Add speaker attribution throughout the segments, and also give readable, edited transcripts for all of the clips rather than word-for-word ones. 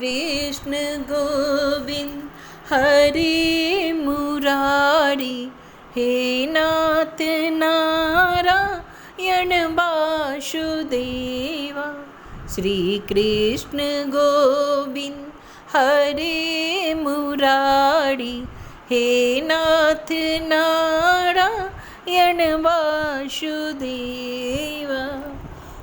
Speaker 1: कृष्ण गोविंद हरे मुरारी, हे नाथ नारायण वासुदेवा। श्री कृष्ण गोविंद हरे मुरारी, हे नाथ नारायण वासुदेवा।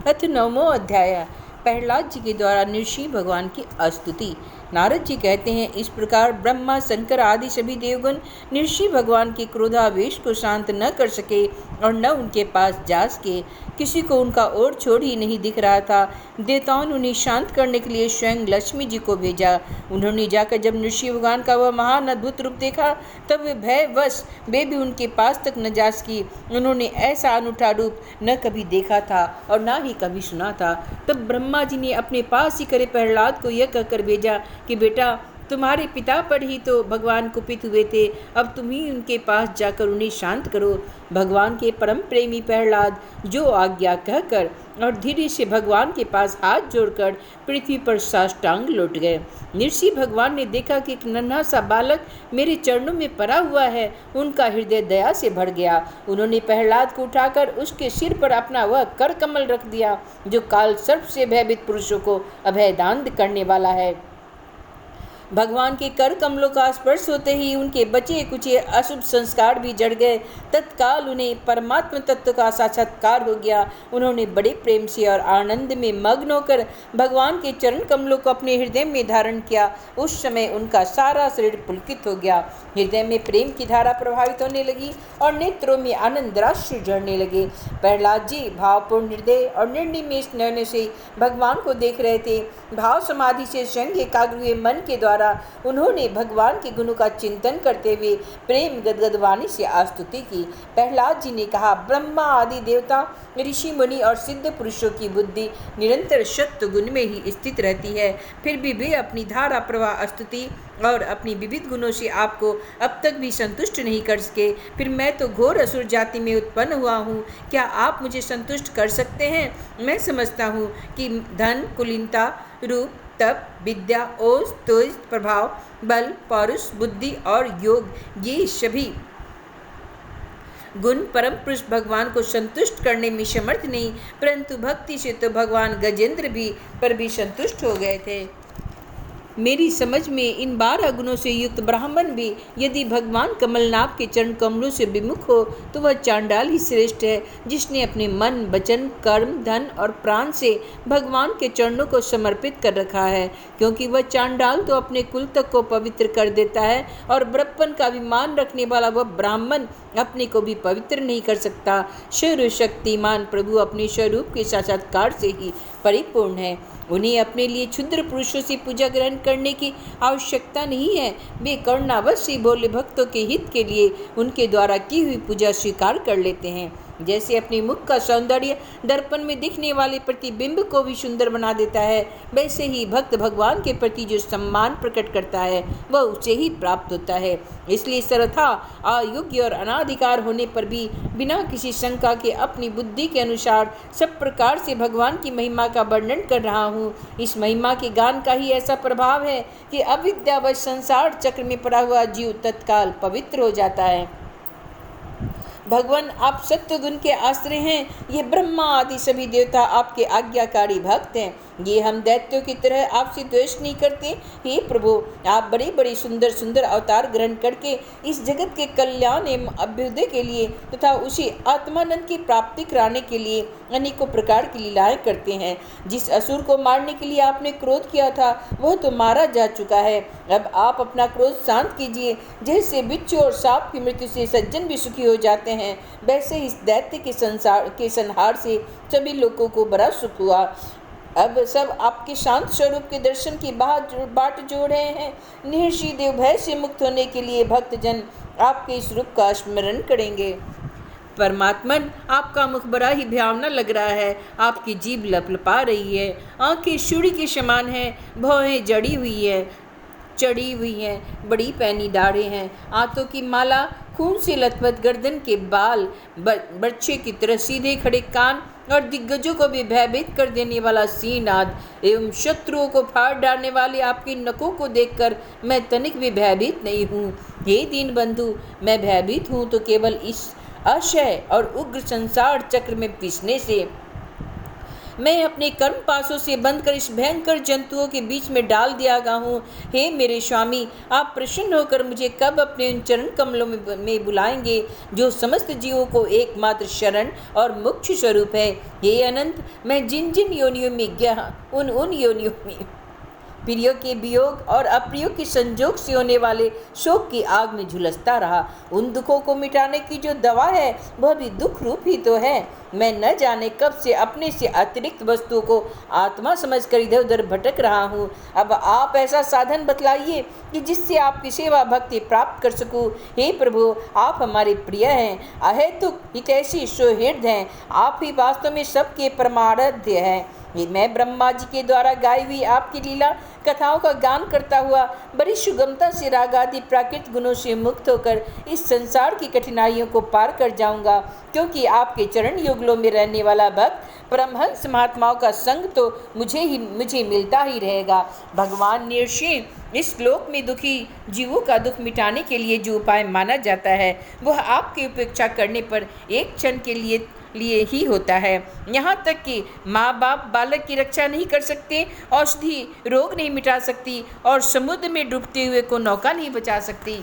Speaker 1: अथ 9वां अध्याय। प्रहलाद जी के द्वारा नृसिंह भगवान की स्तुति। नारद जी कहते हैं, इस प्रकार ब्रह्मा, शंकर आदि सभी देवगण नृसिंह भगवान के क्रोधावेश को शांत न कर सके और न उनके पास जा सके। किसी को उनका ओर छोड़ ही नहीं दिख रहा था। देवताओं ने उन्हें शांत करने के लिए स्वयं लक्ष्मी जी को भेजा। उन्होंने जाकर जब नृसिंह भगवान का वह महान अद्भुत रूप देखा, तब वे भयवश वे भी उनके पास तक न जा सकी। उन्होंने ऐसा अनूठा रूप न कभी देखा था और न ही कभी सुना था। तब ब्रह्मा जी ने अपने पास ही खड़े प्रहलाद को यह कहकर भेजा कि बेटा, तुम्हारे पिता पर ही तो भगवान कुपित हुए थे, अब तुम ही उनके पास जाकर उन्हें शांत करो। भगवान के परम प्रेमी प्रहलाद जो आज्ञा कहकर और धीरे से भगवान के पास हाथ जोड़कर पृथ्वी पर साष्टांग लौट गए। नृसिंह भगवान ने देखा कि एक नन्हा सा बालक मेरे चरणों में पड़ा हुआ है। उनका हृदय दया से भर गया। उन्होंने प्रहलाद को उठाकर उसके सिर पर अपना वह कर कमल रख दिया, जो काल सर्प से भयभीत पुरुषों को अभयदान करने वाला है। भगवान के कर कमलों का स्पर्श होते ही उनके बचे कुचे अशुभ संस्कार भी जड़ गए। तत्काल उन्हें परमात्मा तत्व का साक्षात्कार हो गया। उन्होंने बड़े प्रेम से और आनंद में मग्न होकर भगवान के चरण कमलों को अपने हृदय में धारण किया। उस समय उनका सारा शरीर पुलकित हो गया। हृदय में प्रेम की धारा प्रभावित होने लगी और नेत्रों में आनंद राशि झरने लगे। प्रहलाद जी भावपूर्ण हृदय और निर्निमेष नयन से भगवान को देख रहे थे। भाव समाधि से स्वयं एकाग्र हुए मन के द्वारा उन्होंने भगवान के गुणों का चिंतन करते हुए प्रेम गदगद वाणी से स्तुति की। प्रहलाद जी ने कहा, ब्रह्मा आदि देवता, ऋषि मुनि और सिद्ध पुरुषों की बुद्धि निरंतर सत्व गुण में ही स्थित रहती है, फिर भी वे अपनी धारा प्रवाह स्तुति और अपनी विविध गुणों से आपको अब तक भी संतुष्ट नहीं कर सके। फिर मैं तो घोर असुर जाति में उत्पन्न हुआ हूँ, क्या आप मुझे संतुष्ट कर सकते हैं? मैं समझता हूँ कि धन, कुलीनता, रूप, तप, विद्या, ओज, तेज, प्रभाव, बल, पौरुष, बुद्धि और योग, ये सभी गुण परम पुरुष भगवान को संतुष्ट करने में समर्थ नहीं, परंतु भक्ति से तो भगवान गजेंद्र भी पर भी संतुष्ट हो गए थे। मेरी समझ में इन 12 गुणों से युक्त ब्राह्मण भी यदि भगवान कमलनाभ के चरण कमलों से विमुख हो तो वह चांडाल ही श्रेष्ठ है, जिसने अपने मन, वचन, कर्म, धन और प्राण से भगवान के चरणों को समर्पित कर रखा है। क्योंकि वह चांडाल तो अपने कुल तक को पवित्र कर देता है और बड़प्पन का अभिमान रखने वाला वह ब्राह्मण अपने को भी पवित्र नहीं कर सकता। सर्वशक्तिमान प्रभु अपने स्वरूप के साक्षात्कार से ही परिपूर्ण है। उन्हें अपने लिए क्षुद्र पुरुषों से पूजा ग्रहण करने की आवश्यकता नहीं है। वे करुणावश भोले भक्तों के हित के लिए उनके द्वारा की हुई पूजा स्वीकार कर लेते हैं। जैसे अपने मुख का सौंदर्य दर्पण में दिखने वाले प्रतिबिंब को भी सुंदर बना देता है, वैसे ही भक्त भगवान के प्रति जो सम्मान प्रकट करता है वह उसे ही प्राप्त होता है। इसलिए सर्वथा अयोग्य और अनाधिकार होने पर भी बिना किसी शंका के अपनी बुद्धि के अनुसार सब प्रकार से भगवान की महिमा का वर्णन कर रहा हूँ। इस महिमा के गान का ही ऐसा प्रभाव है कि अविद्यावश संसार चक्र में पड़ा हुआ जीव तत्काल पवित्र हो जाता है। भगवान आप सत्य गुण के आश्रय हैं। ये ब्रह्मा आदि सभी देवता आपके आज्ञाकारी भक्त हैं। ये हम दैत्यों की तरह आपसे द्वेष नहीं करते। हे प्रभु, आप बड़े बड़े सुंदर सुंदर अवतार ग्रहण करके इस जगत के कल्याण एवं अभ्युदय के लिए तथा उसी आत्मानंद की प्राप्ति कराने के लिए अनेकों प्रकार की लीलाएं करते हैं। जिस असुर को मारने के लिए आपने क्रोध किया था वह तो मारा जा चुका है। अब आप अपना क्रोध शांत कीजिए। जैसे बिच्छू और सांप की मृत्यु से सज्जन भी सुखी हो जाते हैं, वैसे इस दैत्य के संहार से सभी लोगों को बड़ा सुख हुआ। अब सब आपके शांत स्वरूप के दर्शन की बाट जोड़ रहे हैं। निहर्षि देव भय से मुक्त होने के लिए भक्तजन आपके इस रूप का स्मरण करेंगे। परमात्मन, आपका मुख बड़ा ही भयावना लग रहा है। आपकी जीभ लपलपा रही है, आंखें सूर्य के समान हैं, भौहें चढ़ी हुई हैं, बड़ी पैनी दाढ़ें हैं, हाथों की माला खून से लथपथ, गर्दन के बाल बच्चे की तरह सीधे खड़े कान और दिग्गजों को भी भयभीत कर देने वाला सिंहनाद एवं शत्रुओं को फाड़ डालने वाले आपकी नखों को देखकर मैं तनिक भी भयभीत नहीं हूँ। हे दीन बंधु, मैं भयभीत हूँ तो केवल इस अक्षय और उग्र संसार चक्र में पिसने से। मैं अपने कर्म पासों से बंध कर इस भयंकर जंतुओं के बीच में डाल दिया गया हूँ। हे मेरे स्वामी, आप प्रसन्न होकर मुझे कब अपने उन चरण कमलों में बुलाएंगे जो समस्त जीवों को एकमात्र शरण और मोक्ष स्वरूप है। हे अनंत, मैं जिन जिन योनियों में गया उन योनियों में प्रियों के वियोग और अप्रियों के संजोग से होने वाले शोक की आग में झुलसता रहा। उन दुखों को मिटाने की जो दवा है वह भी दुख रूप ही तो है। मैं न जाने कब से अपने से अतिरिक्त वस्तुओं को आत्मा समझकर इधर उधर भटक रहा हूँ। अब आप ऐसा साधन बतलाइए कि जिससे आपकी सेवा भक्ति प्राप्त कर सकूँ। हे प्रभु, आप हमारे प्रिय हैं, अहेतुक हितैषी सुहृद हैं। आप ही वास्तव में सबके परमाराध्य हैं। मैं ब्रह्मा जी के द्वारा गाई हुई आपकी लीला कथाओं का गान करता हुआ बड़ी सुगमता से राग आदि प्राकृतिक गुणों से मुक्त होकर इस संसार की कठिनाइयों को पार कर जाऊंगा, क्योंकि आपके चरण युगलों में रहने वाला भक्त परमहंस महात्माओं का संग तो मुझे मिलता ही रहेगा। भगवान नृसिंह, इस श्लोक में दुखी जीवों का दुख मिटाने के लिए जो उपाय माना जाता है वह आपकी उपेक्षा करने पर एक क्षण के लिए ही होता है। यहाँ तक कि माँ बाप बालक की रक्षा नहीं कर सकते, औषधि रोग नहीं मिटा सकती और समुद्र में डूबते हुए को नौका नहीं बचा सकती।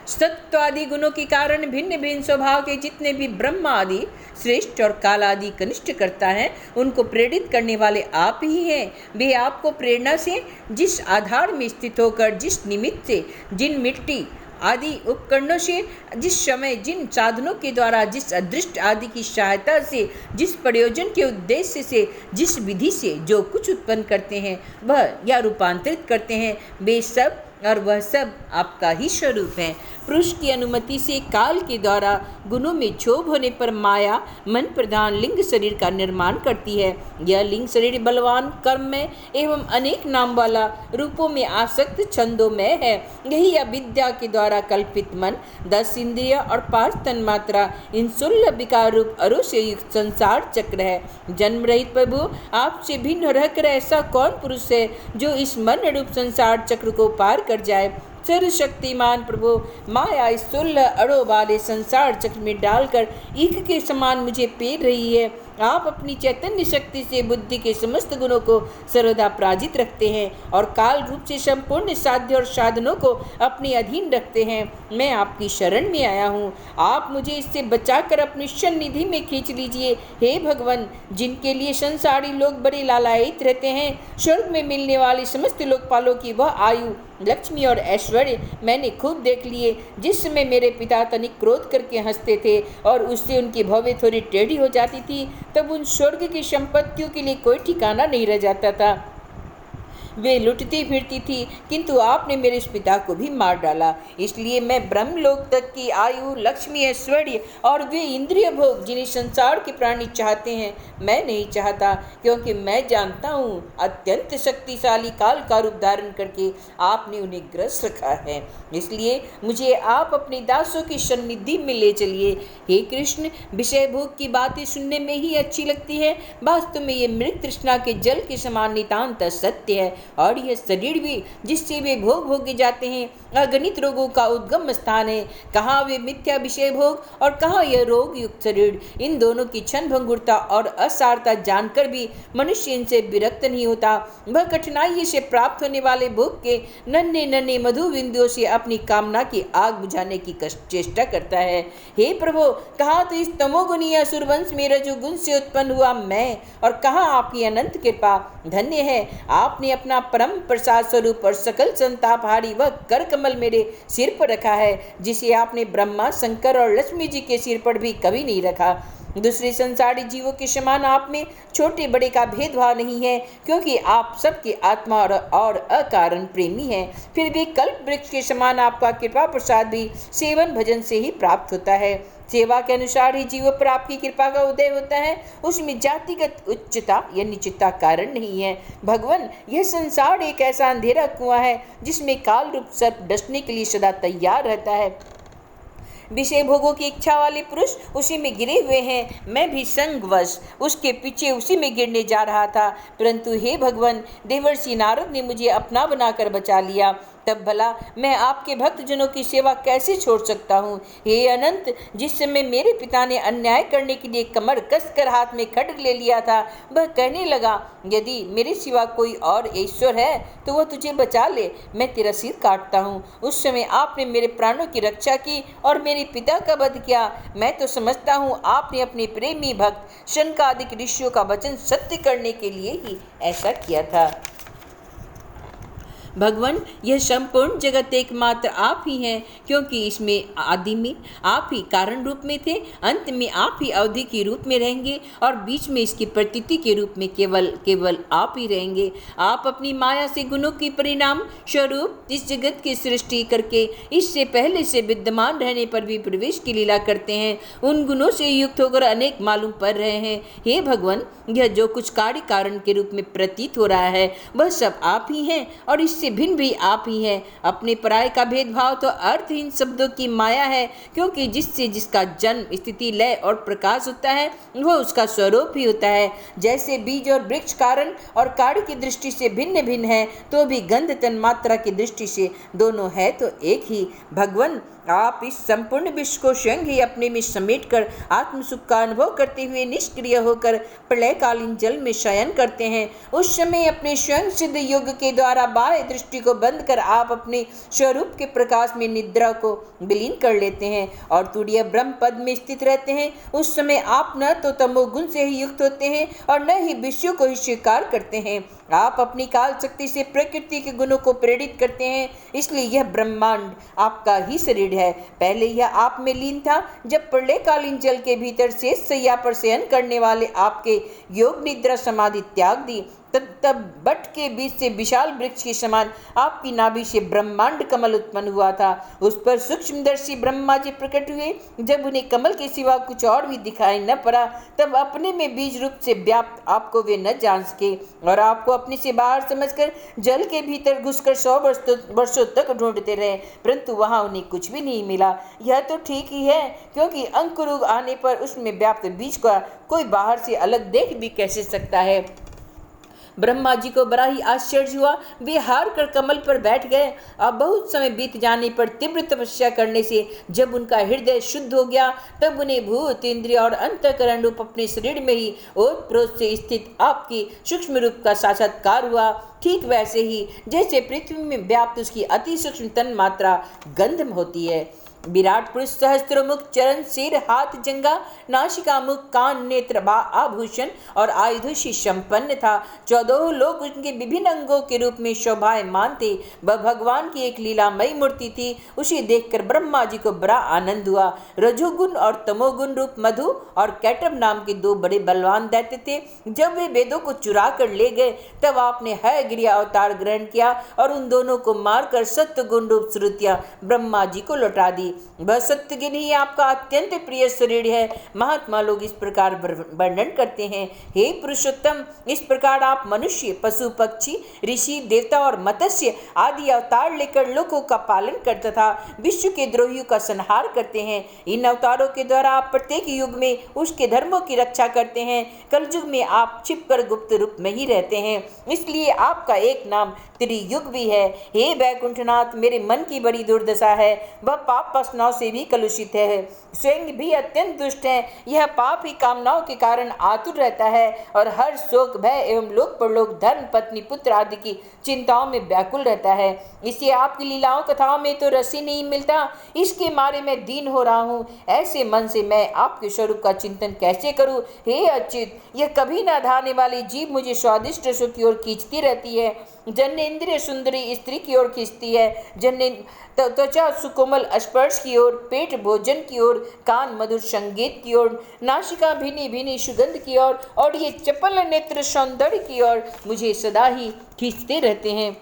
Speaker 1: सत्व आदि गुणों के कारण भिन्न भिन्न स्वभाव के जितने भी ब्रह्मा आदि श्रेष्ठ और काल आदि कनिष्ठ करता है, उनको प्रेरित करने वाले आप ही हैं। वे आपको प्रेरणा से जिस आधार में स्थित होकर, जिस निमित्त से, जिन मिट्टी आदि उपकरणों से, जिस समय, जिन साधनों के द्वारा, जिस अदृष्ट आदि की सहायता से, जिस प्रयोजन के उद्देश्य से, जिस विधि से जो कुछ उत्पन्न करते हैं वह या रूपांतरित करते हैं, वे सब और वह सब आपका ही स्वरूप है। पुरुष की अनुमति से काल के द्वारा गुणों में क्षोभ होने पर माया मन प्रधान लिंग शरीर का निर्माण करती है। यह लिंग शरीर बलवान, कर्ममय एवं अनेक नाम वाला, रूपों में आसक्त छंदोमय है। यही अविद्या के द्वारा कल्पित मन, 10 इंद्रिय और 5 तन्मात्रा, इन 16 विकार रूप अरु से युक्त संसार चक्र है। जन्म रहित प्रभु, आपसे भिन्न रहकर ऐसा कौन पुरुष है जो इस मन रूप संसार चक्र को पार कर जाए। सर्वशक्तिमान प्रभु, माया इस 16 अड़ों वाले संसार चक्र में डालकर ईख के समान मुझे पेर रही है। आप अपनी चैतन्य शक्ति से बुद्धि के समस्त गुणों को सर्वदा पराजित रखते हैं और काल रूप से संपूर्ण साध्य और साधनों को अपने अधीन रखते हैं। मैं आपकी शरण में आया हूँ, आप मुझे इससे बचाकर अपनी सन्निधि में खींच लीजिए। हे भगवान, जिनके लिए संसारी लोग बड़े लालायित रहते हैं, स्वर्ग में मिलने वाली समस्त लोकपालों की वह आयु, लक्ष्मी और ऐश्वर्य मैंने खूब देख लिए। जिस समय मेरे पिता तनिक क्रोध करके हंसते थे और उससे उनकी भवें थोड़ी टेढ़ी हो जाती थी, तब उन स्वर्ग की संपत्तियों के लिए कोई ठिकाना नहीं रह जाता था। वे लुटती फिरती थी, किंतु आपने मेरे इस पिता को भी मार डाला। इसलिए मैं ब्रह्मलोक तक की आयु, लक्ष्मी, ऐश्वर्य और वे इंद्रिय भोग जिन्हें संसार के प्राणी चाहते हैं, मैं नहीं चाहता, क्योंकि मैं जानता हूँ अत्यंत शक्तिशाली काल का रूप धारण करके आपने उन्हें ग्रस्त रखा है। इसलिए मुझे आप अपने दासों की सन्निधि में ले चलिए। हे कृष्ण, विषय भोग की बातें सुनने में ही अच्छी लगती है, वास्तव में ये मृत तृष्णा के जल के समान नितांत सत्य है। और यह शरीर भी जिससे वे भोग भोगे जाते हैं, अगणित रोगों का उद्गम स्थान है। कहाँ वे मिथ्या विषय भोग और कहाँ यह रोग युक्त शरीर। इन दोनों की क्षण भंगुरता और असारता जानकर भी मनुष्य इनसे विरक्त नहीं होता। वह कठिनाई से प्राप्त होने वाले भोग के नन्हे नन्हे मधु बिंदुओं से अपनी कामना की आग बुझाने की चेष्टा करता है। हे प्रभु, कहाँ तो इस तमोगुणी असुरवंश में रजोगुण से उत्पन्न हुआ मैं, और कहाँ आपकी अनंत कृपा। धन्य है आपने अपना परम प्रसाद स्वरूप और सकल संतापहारी वह कर कमल मेरे सिर पर रखा है, जिसे आपने ब्रह्मा, शंकर और लक्ष्मी जी के सिर पर भी कभी नहीं रखा। दूसरे संसारी जीवों के समान आप में छोटे बड़े का भेदभाव नहीं है, क्योंकि आप सबके आत्मा और अकारण प्रेमी हैं। फिर भी कल्प वृक्ष के समान आपका कृपा प्रसाद भी सेवन भजन से ही प्राप्त होता है। सेवा के अनुसार ही जीवों पर आपकी कृपा का उदय होता है, उसमें जातिगत उच्चता या निश्चितता कारण नहीं है। भगवान, यह संसार एक ऐसा अंधेरा कुआं है जिसमें काल रूप सर्प डसने के लिए सदा तैयार रहता है। विषय भोगों की इच्छा वाले पुरुष उसी में गिरे हुए हैं, मैं भी संगवश उसके पीछे उसी में गिरने जा रहा था, परंतु हे भगवान, देवर्षि नारद ने मुझे अपना बनाकर बचा लिया। तब भला मैं आपके भक्तजनों की सेवा कैसे छोड़ सकता हूँ। हे अनंत, जिस समय मेरे पिता ने अन्याय करने के लिए कमर कसकर हाथ में खड्ग ले लिया था, वह कहने लगा, यदि मेरे सिवा कोई और ईश्वर है तो वह तुझे बचा ले, मैं तेरा सिर काटता हूँ। उस समय आपने मेरे प्राणों की रक्षा की और मेरे पिता का वध किया। मैं तो समझता हूँ आपने अपने प्रेमी भक्त शनकादिक ऋषियों का वचन सत्य करने के लिए ही ऐसा किया था। भगवान, यह संपूर्ण जगत एकमात्र आप ही हैं, क्योंकि इसमें आदि में आप ही कारण रूप में थे, अंत में आप ही अवधि के रूप में रहेंगे और बीच में इसकी प्रतीति के रूप में केवल आप ही रहेंगे। आप अपनी माया से गुणों की परिणाम स्वरूप इस जगत की सृष्टि करके इससे पहले से विद्यमान रहने पर भी प्रवेश की लीला करते हैं। उन गुणों से युक्त होकर अनेक मालूम पड़ रहे हैं। हे भगवान, यह जो कुछ कार्य कारण के रूप में प्रतीत हो रहा है वह सब आप ही हैं और इससे भिन्न भी आप ही हैं। अपने पराय का भेदभाव तो अर्थहीन शब्दों की माया है, क्योंकि जिससे जिसका जन्म, स्थिति, लय और प्रकाश होता है वह उसका स्वरूप ही होता है। जैसे बीज और वृक्ष कारण और कार्य की दृष्टि से भिन्न भिन्न है, तो भी गंध तन मात्रा की दृष्टि से दोनों है तो एक ही। भगवान, आप इस संपूर्ण विश्व को स्वयं ही अपने में समेटकर आत्म सुख का अनुभव करते हुए निष्क्रिय होकर प्रलयकालीन जल में शयन करते हैं। उस समय अपने स्वयं सिद्ध योग के द्वारा बाह्य दृष्टि को बंद कर आप अपने स्वरूप के प्रकाश में निद्रा को विलीन कर लेते हैं और तुरीय ब्रह्म पद में स्थित रहते हैं। उस समय आप न तो तमोगुण से ही युक्त होते हैं और न ही विषयों को ही स्वीकार करते हैं। आप अपनी काल शक्ति से प्रकृति के गुणों को प्रेरित करते हैं, इसलिए यह ब्रह्मांड आपका ही शरीर है। पहले यह आप में लीन था, जब प्रलयकालीन जल के भीतर शेष शैया पर शयन करने वाले आपके योग निद्रा समाधि त्याग दी, तब बट के बीच से विशाल वृक्ष के समान आपकी नाभि से ब्रह्मांड कमल उत्पन्न हुआ था। उस पर सूक्ष्मदर्शी ब्रह्मा जी प्रकट हुए। जब उन्हें कमल के सिवा कुछ और भी दिखाई न पड़ा, तब अपने में बीज रूप से व्याप्त आपको वे न जान सके और आपको अपने से बाहर समझकर जल के भीतर घुसकर 100 वर्षों तक ढूंढते रहे, परंतु वहां उन्हें कुछ भी नहीं मिला। यह तो ठीक ही है, क्योंकि अंकुर आने पर उसमें व्याप्त बीज का कोई बाहर से अलग देख भी कैसे सकता है। ब्रह्मा जी को बड़ा ही आश्चर्य हुआ। वे हार कर कमल पर बैठ गए। अब बहुत समय बीत जाने पर तीव्र तपस्या करने से जब उनका हृदय शुद्ध हो गया, तब उन्हें भूत, इंद्रिय और अंतःकरण रूप अपने शरीर में ही ओतप्रोत से स्थित आपकी सूक्ष्म रूप का साक्षात्कार हुआ। ठीक वैसे ही जैसे पृथ्वी में व्याप्त उसकी अति सूक्ष्म तन मात्रा गंध होती है। विराट पुरुष सहस्त्र मुख, चरण, सिर, हाथ, जंगा, नासिका, मुख, कान, नेत्र, आभूषण और आयुधों से संपन्न था। 14 लोग उनके विभिन्न अंगों के रूप में शोभायमान थे। वह भगवान की एक लीलामयी मूर्ति थी। उसे देखकर ब्रह्मा जी को बड़ा आनंद हुआ। रजोगुण और तमोगुण रूप मधु और कैटब नाम के 2 बड़े बलवान दैत्य थे। जब वे वेदों को चुरा कर ले गए, तब आपने हयग्रीव अवतार ग्रहण किया और उन दोनों को मारकर सत्य गुण रूप श्रुतियां ब्रह्मा जी को लौटा दी। वह सत्यगिन ही आपका अत्यंत प्रिय शरीर है। महात्मा लोग इस प्रकार वर्णन करते हैं, हे पुरुषोत्तम, इस प्रकार आप मनुष्य, पशु, पक्षी, ऋषि, देवता और मत्स्य आदि अवतार लेकर लोगों का पालन करता था विश्व के द्रोहियों का संहार करते हैं। इन अवतारों के द्वारा आप प्रत्येक युग में उसके धर्मों की रक्षा करते हैं। कलयुग में आप छिपकर गुप्त रूप में ही रहते हैं, इसलिए आपका एक नाम त्रियुग भी है। हे वैकुंठनाथ, मेरे मन की बड़ी दुर्दशा है। वह पाप वासनाओं से भी कलुषित है, स्वयं भी अत्यंत दुष्ट है। यह पाप ही कामनाओं के कारण आतुर रहता है और हर शोक, भय एवं लोक परलोक, धर्म, पत्नी, पुत्र आदि की चिंताओं में व्याकुल रहता है। इसे आपकी लीलाओं कथाओं में तो रस ही नहीं मिलता, इसके मारे मैं दीन हो रहा हूँ। ऐसे मन से मैं आपके स्वरूप का चिंतन कैसे करूँ। हे अच्युत, यह कभी न धाने वाली जीव मुझे स्वादिष्ट रसों की ओर खींचती रहती है। जन्नेन्द्रिय सुंदरी स्त्री की ओर खींचती है, जन्ने त्वचा सुकोमल स्पर्श की ओर, पेट भोजन की ओर, कान मधुर संगीत की ओर, नासिका भीनी भीनी सुगंध की ओर और ये चपल नेत्र सौंदर्य की ओर मुझे सदा ही खींचते रहते हैं।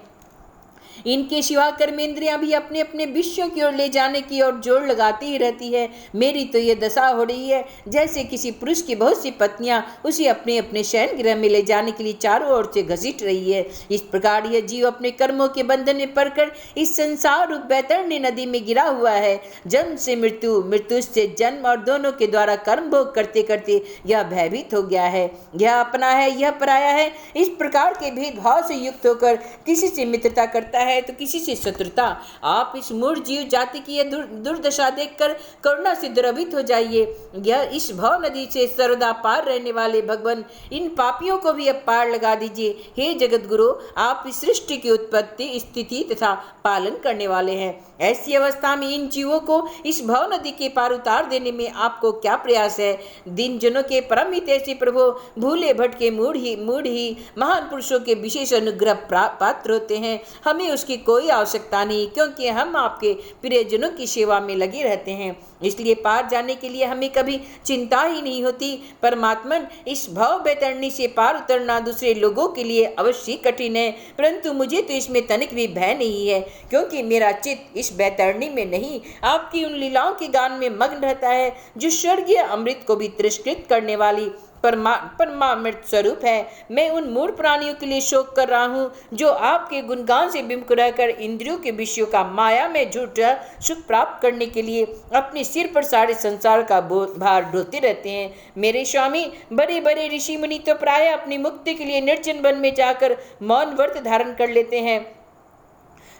Speaker 1: इनके सिवा कर्मेंद्रियां भी अपने अपने विषयों की ओर ले जाने की ओर जोर लगाती ही रहती है। मेरी तो ये दशा हो रही है जैसे किसी पुरुष की बहुत सी पत्नियां उसे अपने अपने शयन गृह में ले जाने के लिए चारों ओर से घसीट रही है। इस प्रकार यह जीव अपने कर्मों के बंधन में पड़कर इस संसार रूप बैतरणी नदी में गिरा हुआ है। जन्म से मृत्यु, मृत्यु से जन्म और दोनों के द्वारा कर्म भोग करते करते यह भयभीत हो गया है। यह अपना है, यह पराया है। इस प्रकार के भेदभाव से युक्त होकर किसी से मित्रता करता है तो किसी से शत्रुता। आप इस मूढ़ जीव जाति की यह दुर्दशा देखकर करुणा से द्रवित हो जाइए। यह इस भव नदी से सर्वदा पार रहने वाले भगवान इन पापियों को भी अब पार लगा दीजिए। हे जगत गुरु, आप इस सृष्टि की उत्पत्ति, स्थिति तथा पालन करने वाले हैं। ऐसी अवस्था में इन जीवों को इस भव नदी के पार उतार देने में आपको क्या प्रयास है? दिन जनों के परम हितैषी प्रभु भूले भटके मूढ़ ही महान पुरुषों के विशेष अनुग्रह पात्र होते हैं। हमें उसकी कोई आवश्यकता नहीं, क्योंकि हम आपके प्रियजनों की सेवा में लगे रहते हैं। इसलिए पार जाने के लिए हमें कभी चिंता ही नहीं होती। परमात्मन, इस भव बैतरणी से पार उतरना दूसरे लोगों के लिए अवश्य कठिन है, परंतु मुझे तो इसमें तनिक भी भय नहीं है, क्योंकि मेरा चित्त इस बैतरणी में नहीं आपकी उन लीलाओं के गान में मग्न रहता है जो स्वर्गीय अमृत को भी तिरस्कृत करने वाली परमामृत स्वरूप है। मैं उन मूढ़ प्राणियों के लिए शोक कर रहा हूँ जो आपके गुणगान से विमुख रहकर इंद्रियों के विषयों का माया में झूठा सुख प्राप्त करने के लिए अपने सिर पर सारे संसार का भार ढोते रहते हैं। मेरे स्वामी, बड़े बड़े ऋषि मुनि तो प्राय अपनी मुक्ति के लिए निर्जन वन में जाकर मौन व्रत धारण कर लेते हैं।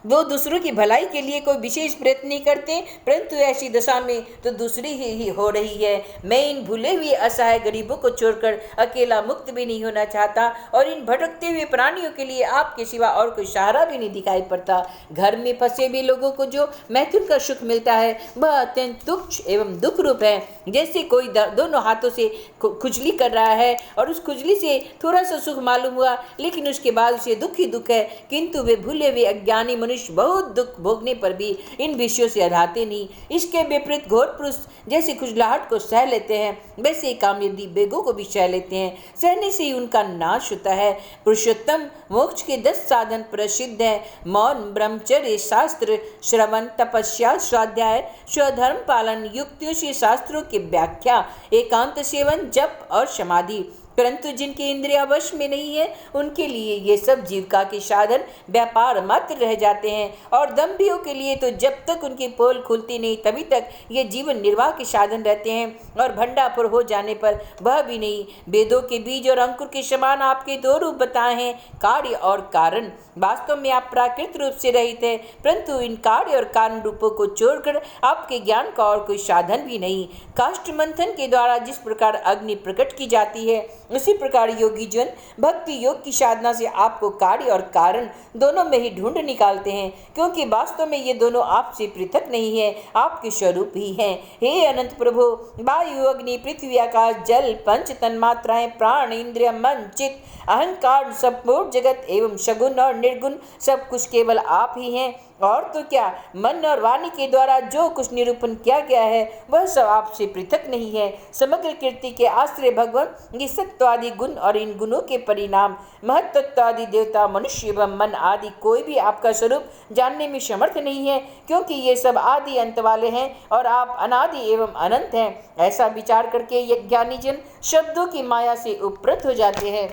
Speaker 1: वो दूसरों की भलाई के लिए कोई विशेष प्रयत्न नहीं करते, परंतु ऐसी दशा में तो दूसरी ही हो रही है। मैं इन भूले हुए असहाय गरीबों को छोड़कर अकेला मुक्त भी नहीं होना चाहता, और इन भटकते हुए प्राणियों के लिए आपके सिवा और कोई सहारा भी नहीं दिखाई पड़ता। घर में फंसे हुए लोगों को जो मैथुन का सुख मिलता है वह अत्यंत तुच्छ एवं दुख रूप है। जैसे कोई दोनों हाथों से खुजली कर रहा है और उस खुजली से थोड़ा सा सुख मालूम हुआ, लेकिन उसके बाद उसे दुख ही दुख है। किंतु वे भूले हुए अज्ञानी मनुष्य बहुत दुख भोगने पर भी इन विषयों से अधाते नहीं। इसके विपरीत घोर पुरुष जैसे खुजलाहट को सह लेते हैं, वैसे कामयदी बेगों को भी सह लेते हैं। सहने से ही उनका नाश होता है। पुरुषोत्तम मोक्ष के 10 साधन प्रसिद्ध है: मौन, ब्रह्मचर्य, शास्त्र श्रवण, तपस्या, स्वाध्याय, स्वधर्म पालन, युक्तियों से शास्त्रों की व्याख्या, एकांत सेवन, जप और समाधि। परंतु जिनके इंद्रिय वश में नहीं है उनके लिए ये सब जीविका के साधन व्यापार मात्र रह जाते हैं, और दम्भियों के लिए तो जब तक उनकी पोल खुलती नहीं तभी तक ये जीवन निर्वाह के साधन रहते हैं, और भंडापुर हो जाने पर वह भी नहीं। वेदों के बीज और अंकुर के समान आपके 2 रूप बताए हैं, कार्य और कारण। वास्तव में आप प्राकृत रूप से रहित है, परंतु इन कार्य और कारण रूपों को छोड़कर आपके ज्ञान का और कोई साधन भी नहीं। काष्ठ मंथन के द्वारा जिस प्रकार अग्नि प्रकट की जाती है, उसी प्रकार योगी जन भक्ति योग की साधना से आपको कार्य और कारण दोनों में ही ढूंढ निकालते हैं, क्योंकि वास्तव में ये दोनों आपसे पृथक नहीं है, आपके स्वरूप ही हैं। हे अनंत प्रभु, वायु, अग्नि, पृथ्वी, आकाश, जल, पंच तन्मात्राएं, प्राण, इंद्रिय, मन, चित्त, अहंकार, संपूर्ण जगत एवं सगुण और निर्गुण सब कुछ केवल आप ही हैं। और तो क्या, मन और वाणी के द्वारा जो कुछ निरूपण किया गया है वह सब आपसे पृथक नहीं है। समग्र कीर्ति के आश्रय भगवान ये सत्वादि गुण और इन गुणों के परिणाम महत्त्वादि देवता, मनुष्य एवं मन आदि कोई भी आपका स्वरूप जानने में समर्थ नहीं है, क्योंकि ये सब आदि अंत वाले हैं और आप अनादि एवं अनंत हैं। ऐसा विचार करके ये ज्ञानी जन शब्दों की माया से उपरत हो जाते हैं।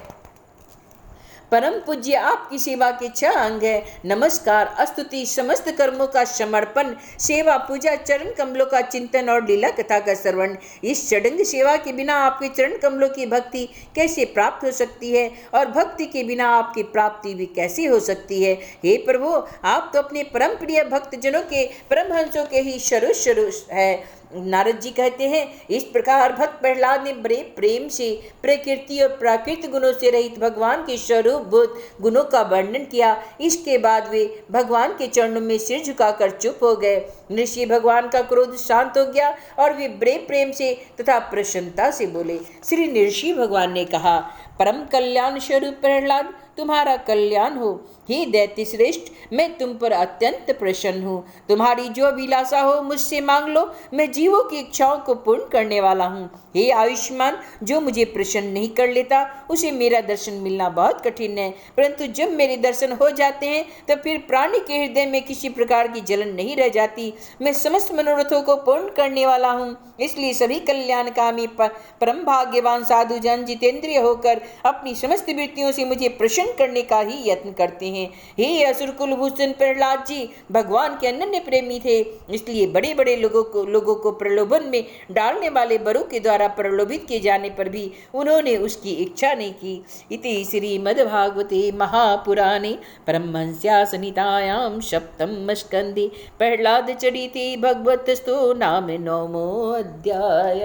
Speaker 1: परम पूज्य, आपकी सेवा के 6 अंग है: नमस्कार, स्तुति, समस्त कर्मों का समर्पण, सेवा, पूजा, चरण कमलों का चिंतन और लीला कथा का श्रवण। इस षडंग सेवा के बिना आपके चरण कमलों की भक्ति कैसे प्राप्त हो सकती है, और भक्ति के बिना आपकी प्राप्ति भी कैसे हो सकती है? हे प्रभु, आप तो अपने परम प्रिय भक्तजनों के परमहंसों के ही स्वरूप है। नारद जी कहते हैं, इस प्रकार भक्त प्रहलाद ने बड़े प्रेम से प्रकृति और प्राकृतिक गुणों से रहित भगवान के स्वरूप भूत गुणों का वर्णन किया। इसके बाद वे भगवान के चरणों में सिर झुकाकर चुप हो गए। ऋषि भगवान का क्रोध शांत हो गया और वे बड़े प्रेम से तथा प्रसन्नता से बोले। श्री ऋषि भगवान ने कहा, परम कल्याण स्वरूप प्रहलाद, तुम्हारा कल्याण हो। हे दैत्य श्रेष्ठ, मैं तुम पर अत्यंत प्रसन्न हूँ। तुम्हारी जो अभिलाषा हो मुझसे मांग लो, मैं जीवों की इच्छाओं को पूर्ण करने वाला हूँ। हे आयुष्मान, जो मुझे प्रसन्न नहीं कर लेता उसे मेरा दर्शन मिलना बहुत कठिन है, परंतु जब मेरे दर्शन हो जाते हैं तो फिर प्राणी के हृदय में किसी प्रकार की जलन नहीं रह जाती। मैं समस्त मनोरथों को पूर्ण करने वाला हूँ, इसलिए सभी कल्याणकामी परम भाग्यवान साधु जन जितेंद्रिय होकर अपनी समस्त वृत्तियों से मुझे प्रसन्न करने का ही यत्न करते हैं। हे असुर कुलभूषण प्रहलाद जी भगवान के अनन्य प्रेमी थे, इसलिए बड़े बड़े लोगों को प्रलोभन में डालने वाले बरों के द्वारा प्रलोभित किए जाने पर भी उन्होंने उसकी इच्छा नहीं की। इति श्रीमद्भागवते महापुराणे परमहंस्या संहितायां सप्तम स्कंदे प्रहलाद चरिते भगवतस्तो नाम नवमो अध्याय।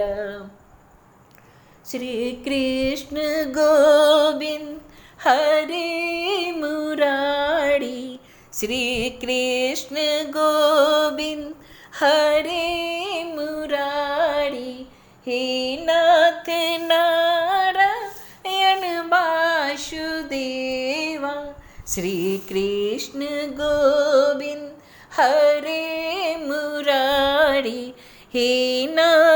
Speaker 1: श्री कृष्ण गोविंद हरे मुरारी, श्री कृष्ण गोविंद हरे मुरारी। हे नाथ नारायण वासुदेवा, श्री कृष्ण गोविंद हरे मुरारी। हे नाथ